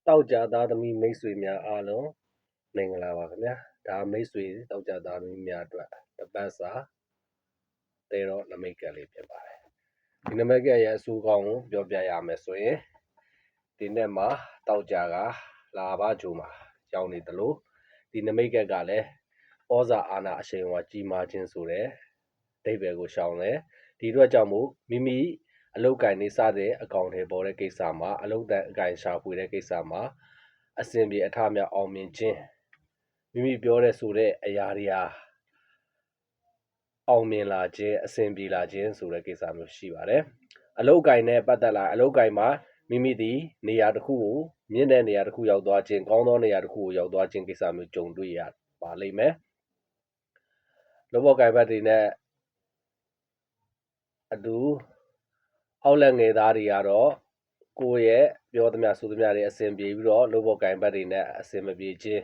တောက်ကြသားသမီးမိတ်ဆွေများအားလုံးမင်္ဂလာပါခင်ဗျာဒါမိတ်ဆွေတောက်ကြသားသမီးများအတွက်တပတ်စာတဲတော့နမိတ်ကလေးဖြစ်ပါတယ်ဒီနမိတ်ကရဲ့အစူကောင်းကိုပြောပြရမယ်ဆိုရင်ဒီနေ့မှာတောက်ကြကလာဘဂျိုမှာကြောင်းနေတယ်လို့ဒီနမိတ်ကလည်းဩဇာအာဏာအရှိန်အဝါကြီးမားခြင်းဆိုတဲ့ဒိဗ္ဗေကိုရှောင်တယ်ဒီအတွက်ကြောင့်မို့မိမိအလုတ်ကင်နေစတဲ့အကောင့်တွေပေါ်တဲ့ကိစ္စမှာအလုတ်တန်အကင်ရှာဖွေတဲ့ကိစ္စမှာအစဉ်ပြေအထမြောက်အောင်မြင်ခြင်းမိမိပြောတဲ့ဆိုတဲ့အရာတွေဟာအောင်မြင်လာခြင်းအစဉ်ပြေလာခြင်းဆိုတဲ့ကိစ္စမျိုးရှိပါတယ်အလုတ်ကင်နဲ့ပတ်သက်လာအလုတ်ကင်မှာမိမိဒီနေရာတစ်ခုကိုမြင့်တဲ့နေရာတစ်ခုရောက်သွားခြင်းကောင်းသောနေရာတစ်ခုကိုရောက်သွားခြင်းကိစ္စမျိုးကြုံတွေ့ရပါလိမ့်မယ်လောဘောကင်ဘတ်တွေနဲ့အတူအောက်လက်ငယ်သားတွေကတော့ကိုယ့်ရဲ့ပြောသမျှဆိုသမျှတွေအစဉ်ပြေပြီးတော့လောဘောကင်ဘတ်တွေနဲ့အစဉ်မပြေခြင်း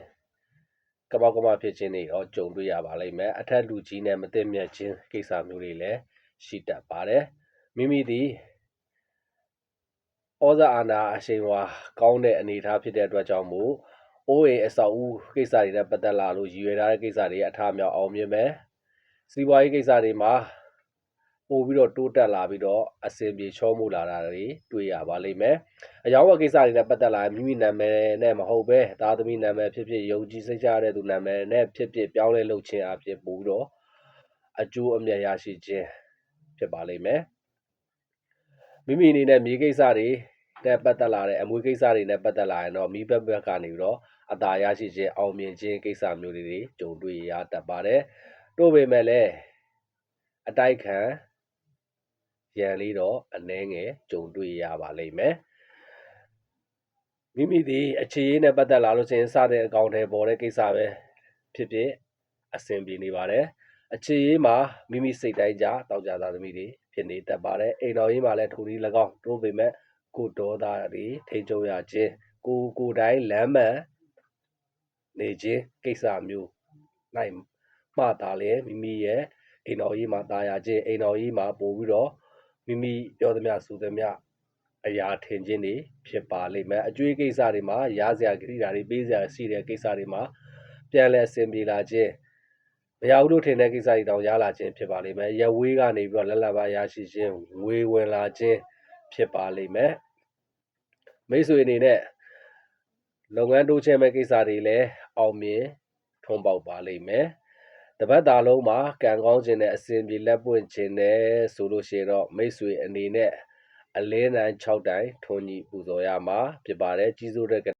ကမောက်ကမဖြစ်ခြင်းတွေတော့ကြုံတွေ့ရပါလိမ့်မယ်အထက်လူကြီးနဲ့မသိမြတ်ခြင်းကိစ္စမျိုးတွေလည်းရှိတတ်ပါတယ်မိမိဒီဩဇာအာဏာအရှိန်ဝါကောင်းတဲ့အနေအထားဖြစ်တဲ့အတွက်ကြောင့်မို့အိုးအိမ်အဆောက်အဦကိစ္စတွေနဲ့ပတ်သက်လာလို့ရည်ရွယ်ထားတဲ့ကိစ္စတွေအထမြောက်အောင်မြင်မယ်စီးပွားရေးကိစ္စတွေမှာပို့ပြီးတော့တိုးတက်လာပြီးတော့အစဉ်ပြေချောမူလာတာတွေတွေ့ရပါလိမ့်မယ်အယောင်ဝကိစ္စတွေနဲ့ပတ်သက်လာမိမိနာမည်နဲ့မဟုတ်ပဲသားသမီးနာမည်ဖြစ်ဖြစ်ယုံကြည်စိတ်ချရတဲ့သူနာမည်နဲ့ဖြစ်ဖြစ်ပြောင်းလဲလုပ်ခြင်းအဖြစ်ပို့ပြီးတော့အကျိုးအမြတ်ရရှိခြင်းဖြစ်ပါလိမ့်မယ်မိမိအနေနဲ့မြေကိစ္စတွေနဲ့ပတ်သက်လာတဲ့အမွေကိစ္စတွေနဲ့ပတ်သက်လာရင်တော့မိဘဘက်ကနေပြီးတော့အသာရရှိခြင်းအောင်မြင်ခြင်းကိစ္စမျိုးတွေကြုံတွေ့ရတတ်ပါတယ်တို့ပေမဲ့လည်းအတိုက်ခံရန်လေးတော့အနှဲငယ်ကြုံတွေ့ရပါလိမ့်မယ်မိမိဒီအခြေရေးနဲ့ပတ်သက်လာလို့ချင်းစတဲ့အကောင့်တွေပေါ်တဲ့ကိစ္စပဲဖြစ်ဖြစ်အဆင်ပြေနေပါတယ်အခြေရေးမှာမိမိစိတ်တိုင်းကြတောက်ကြသားသမီးတွေဖြစ်နေတတ်ပါတယ်အိမ်တော်ရေးမှာလည်းထိုနည်း၎င်းတို့ပေမဲ့ကိုဒေါသတွေထိန်ချုပ်ရခြင်းကိုတိုင်းလမ်းမှန်နေခြင်းကိစ္စမျိုးနိုင်မှသာလေမိမိရဲ့အိမ်တော်ရေးမှာတာယာခြင်းအိမ်တော်ရေးမှာပို့ပြီးတော့မိမိပြောသမျှဆိုသမျှအရာထင်ခြင်းတွေဖြစ်ပါလိမ့်မယ်အကျွေးကိစ္စတွေမှာရစရာကိစ္စတွေပေးစရာရှိတဲ့ကိစ္စတွေမှာပြန်လဲအဆင်ပြေလာခြင်းမရဘူးလို့ထင်တဲ့ကိစ္စတွေတောင်ရလာခြင်းဖြစ်ပါလိမ့်မယ်ရဝေးကနေပြီးတော့လက်လက်ပါရရှိခြင်းငွေဝင်လာခြင်းဖြစ်ပါလိမ့်မယ်မိတ်ဆွေအနေနဲ့လုပ်ငန်းတိုးချဲ့မဲ့ကိစ္စတွေလည်းအောင်မြင်ထုံးပေါက်ပါလိမ့်မယ်တပတ်တာလုံးမှာကံကောင်းခြင်းနဲ့အစဉ်ပြေလက်ပွင့်ခြင်းနဲ့ဆိုလို့ရှိရင်တော့မိတ်ဆွေအနေနဲ့အလင်းတိုင်း6တိုင်းထွန်ကြီးပူဇော်ရမှာဖြစ်ပါတယ်ကြီးစိုးတဲ့